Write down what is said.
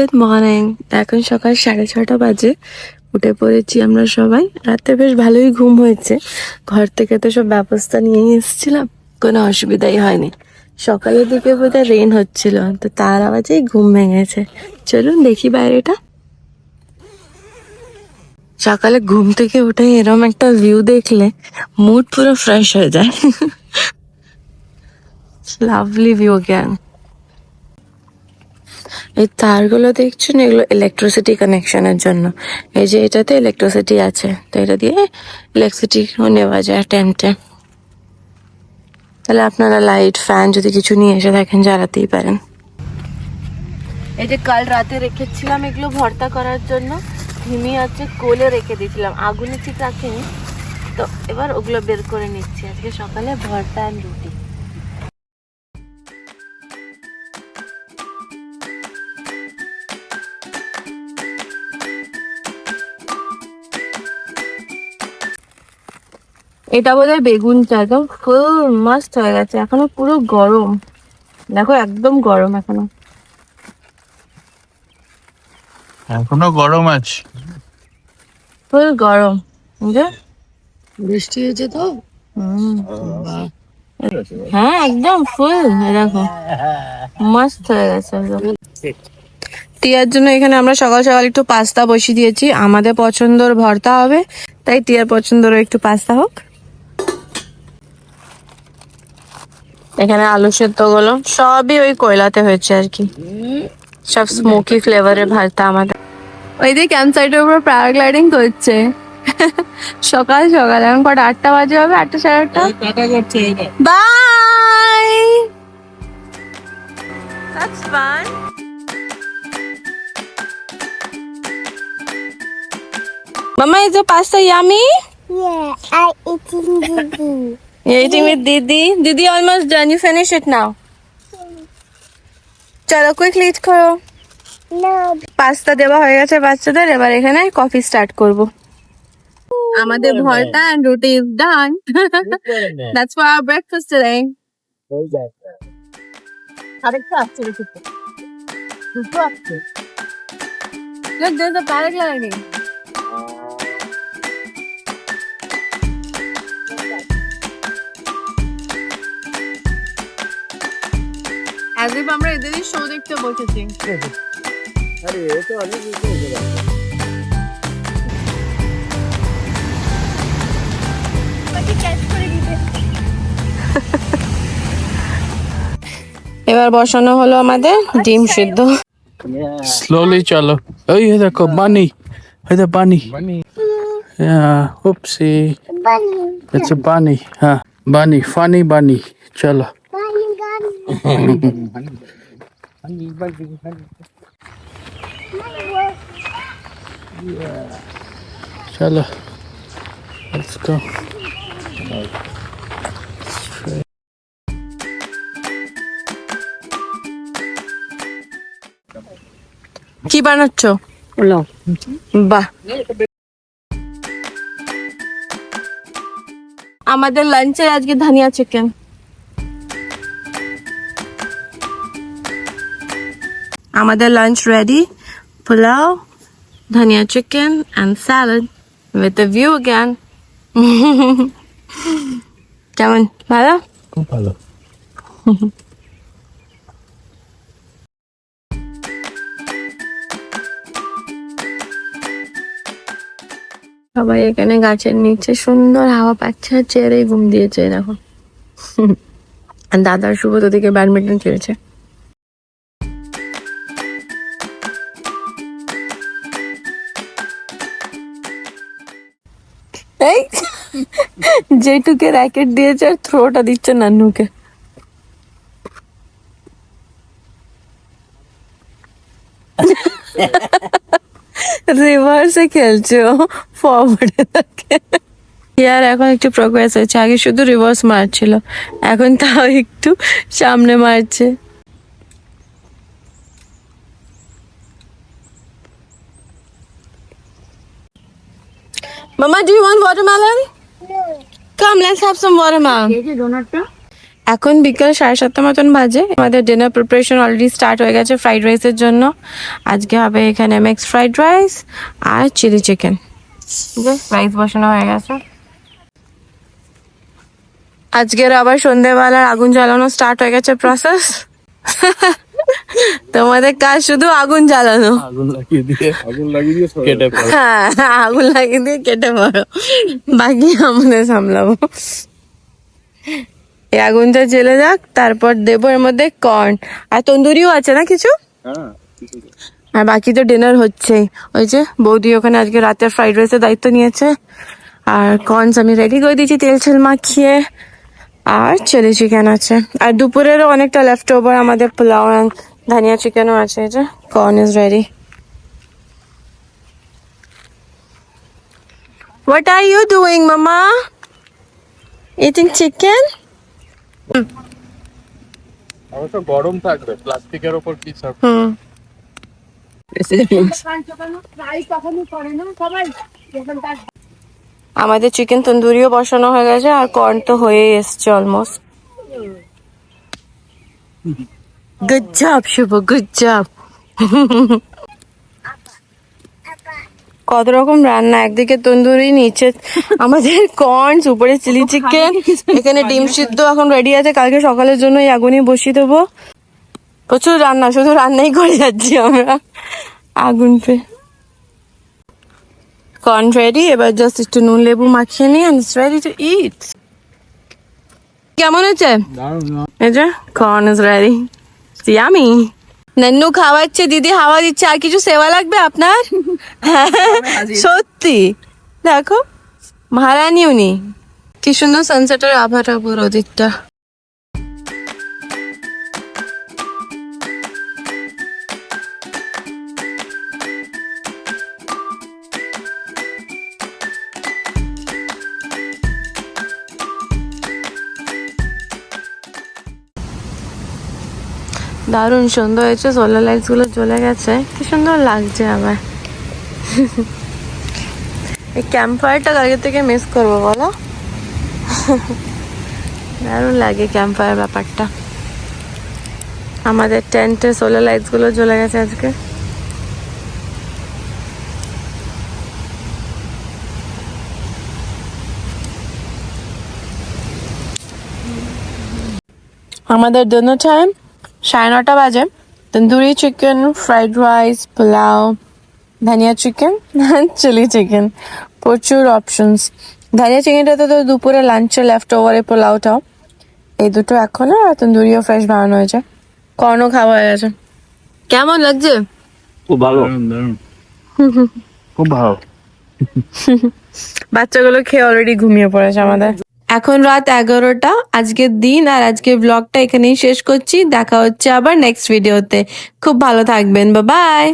Good morning. এখন সকাল 6:30 বাজে। উঠে পড়েছি আমরা সবাই। রাতে বেশ ভালোই ঘুম হয়েছে। ঘর থেকে তো সব ব্যবস্থা নিয়ে এসেছিলাম, কোনো অসুবিধাই হয়নি। সকালের দিকে বোধহয় রেন হচ্ছিল, তো তার আওয়াজেই ঘুম ভেঙেছে। চলুন দেখি বাইরেটা। সকালে ঘুম থেকে উঠে এরম একটা ভিউ দেখলে মুড পুরো ফ্রেশ হয়ে যায়। লাভলি ভিউ জ্ঞান। এই তারগুলো দেখছেন, এগুলো ইলেকট্রিসিটি কানেকশনের জন্য। এই যে এটাতে ইলেকট্রিসিটি আছে, তো এটা দিয়ে ইলেকট্রিসিটি নেওয়া যায় টেন্টে। তাহলে আপনারা লাইট ফ্যান যদি কিছু নিয়ে এসে দেখেন জ্বালাতেই পারেন। এই যে কাল রাতে রেখেছিলাম এগুলো ভর্তা করার জন্য, ধিমি আছে কোলে রেখে দিয়েছিলাম, আগুনে ঠিক রাখিনি। তো এবার ওগুলো বের করে নিচ্ছি। আজকে সকালে ভর্তা আর রুটি। এটা বোধহয় বেগুনটা, একদম ফুল মাস্ট হয়ে গেছে। এখনো পুরো গরম, দেখো একদম গরম এখনো। এখনো গরম আছে, ফুল গরম। বৃষ্টি হয়েছে তো। হ্যাঁ একদম ফুল, দেখো মাস্ট হয়ে গেছে একদম। টিয়ার জন্য এখানে আমরা সকাল সকাল একটু পাস্তা বসিয়ে দিয়েছি। আমাদের পছন্দের ভর্তা হবে, তাই টিয়ার পছন্দেরও একটু পাস্তা হোক। এখানে আলু সেদ্ধ গুলো সবই ওই কয়লাতে হয়েছে আর কি, সব স্মোকি ফ্লেভারের ভর্তা আমাদের। ওই দিয়ে ক্যাম্প সাইটের উপর প্যারাগ্লাইডিং করছে। সকাল সকাল এখন কটা, 8টা বাজে হবে, 8টা সাড়ে 8টা। By. That's fun. Mama, is the pasta yummy? Yeah, I eating Didi. You're eating with Didi? Didi almost done. You finish it now. চলো কুইকলি ইট করো। No. পাস্তা দেওয়া হয়ে গেছে বাচ্চাদের, এবার এখানে কফি স্টার্ট করব। আমাদের ভর্তা and রুটি is done. That's for our breakfast today. Look, there's a paragliding. As if আমরা এদেরই শো দেখতে বসেছি। এবার বসানো হলো আমাদের ডিম সিদ্ধ। স্লোলি চলো। ওই দেখো বানি, ওই দেখো বানি। উপসি, ইটস এ বানি। হ্যাঁ বানি, ফানি বানি। চলো চলো, লেটস গো। কি বানাচ্ছ? বাহ, আমাদের লাঞ্চে আজকে ধনিয়া চিকেন। আমাদের লাঞ্চ রেডি, পোলাও, ধনিয়া chicken and salad with the view again. কেমন, ভালো? খুব ভালো। সবাই এখানে গাছের নিচে সুন্দর হাওয়া পাচ্ছে আর চেয়ারে ঘুম দিয়েছে দেখো। আর দাদার শুভ দিকে ব্যাডমিন্টন খেলছে। এই যেটুকে র্যাকেট দিয়েছে আর থ্রোটা দিচ্ছে নান্নুকে। রিভার্সে খেলছে ও, ফরওয়ার্ডে থাকে। ইয়ার এখন একটু প্রোগ্রেস হয়েছে, আগে শুধু রিভার্স মারছিল, এখন তাও একটু সামনে মারছে। Mama, do you want watermelon? No. Come, let's have some watermelon. এখন বিকেল 7:30 মতন বাজে। আমাদের ডিনার প্রিপারেশন অলরেডি স্টার্ট হয়ে গেছে ফ্রাইড রাইসের জন্য। আজকে হবে এখানে মিক্সড ফ্রাইড রাইস আর চিলি চিকেন। রাইস বসানো হয়ে গেছে। আজকের আবার সন্ধ্যেবেলার আগুন জ্বালানো স্টার্ট হয়ে গেছে প্রসেস। তোমাদের কাজ শুধু আগুন জ্বালানো। আগুন লাগিয়ে দিয়ে কেটে পড়ে। হ্যাঁ, আগুন লাগিয়ে দিয়ে কেটে পড়ো, বাকি আমাদের সামলাবো। এই আগুনটা জ্বেলে যাক, তারপর দেবো এর মধ্যে কর্ন আর তন্দুরিও আছে না কিছু। আর বাকি তো ডিনার হচ্ছেই। ওই যে বৌদি ওখানে আজকে রাতের ফ্রাইড রাইসের দায়িত্ব নিয়েছে। আর কর্নস আমি রেডি করে দিয়েছি তেল ছেল মাখিয়ে। আর চিলি চিকেন আছে। আর দুপুরেরও অনেকটা লেফট ওভার আমাদের পোলাও আর ধনিয়া চিকেনও আছে। এই যে corn is ready. What are you doing, Mama? Eating chicken? অবশ্য গরম থাকবে, প্লাস্টিকের ওপর কি সার্ভ। আমাদের চিকেন তন্দুরিও বসানো হয়ে গেছে আর কর্ন তো হয়ে এসছে অলমোস্ট। গুড জব শুভ, গুড জব। কত রকম রান্না, একদিকে তন্দুরি, নিচে আমাদের কর্নস, উপরে চিলি চিকেন, এখানে ডিম সিদ্ধ এখন রেডি আছে, কালকে সকালের জন্য এই আগুনই বসিয়ে দেবো। প্রচুর রান্না, শুধু রান্নাই করে যাচ্ছি আমরা আগুন পে। কর্ন রেডি, এবার জাস্ট একটু নুন লেবু মাখিয়ে নিই and it's ready to eat. কেমন হয়েছে? এই যে কর্ন ইজ রেডি, ইয়ামি। নান্নু খাওয়াচ্ছে, দিদি হাওয়া দিচ্ছে। আর কিছু সেবা লাগবে আপনার? সত্যি দেখো, মহারানী উনি। কি সুন্দর সানসেটের আভাটা পুরো দিকটা। দারুণ সুন্দর হয়েছে, সোলার লাইটস গুলো জ্বলে গেছে, কি সুন্দর লাগছে। আবার এই ক্যাম্প ফায়ারটা কালকে থেকে মিস করবো বলো। দারুণ লাগে ক্যাম্প ফায়ার ব্যাপারটা। আমাদের টেন্টে সোলার লাইটস গুলো জ্বলে গেছে আজকে। আমাদের ডিনার টাইম 9:30 বাজে। Tandoori chicken, fried rice, pulao, ধনিয়া চিকেন, চিলি চিকেন, প্রচুর অপশনস। ধনিয়া চিকেনটা তো দুপুরে লাঞ্চে লেফট ওভারে, পোলাওটাও, এই দুটো এখনো। আর তন্দুরিও ফ্রেশ বানানো হয়েছে, কর্নও খাওয়া হয়ে গেছে। কেমন লাগছে? খুব ভালো, খুব ভালো। বাচ্চাগুলো খেয়ে অলরেডি ঘুমিয়ে পড়েছে আমাদের। এখন রাত 11টা। আজকের দিন আর আজকের ব্লগটা এখানেই শেষ করছি। দেখা হচ্ছে আবার নেক্সট ভিডিওতে। খুব ভালো থাকবেন, বাই বাই।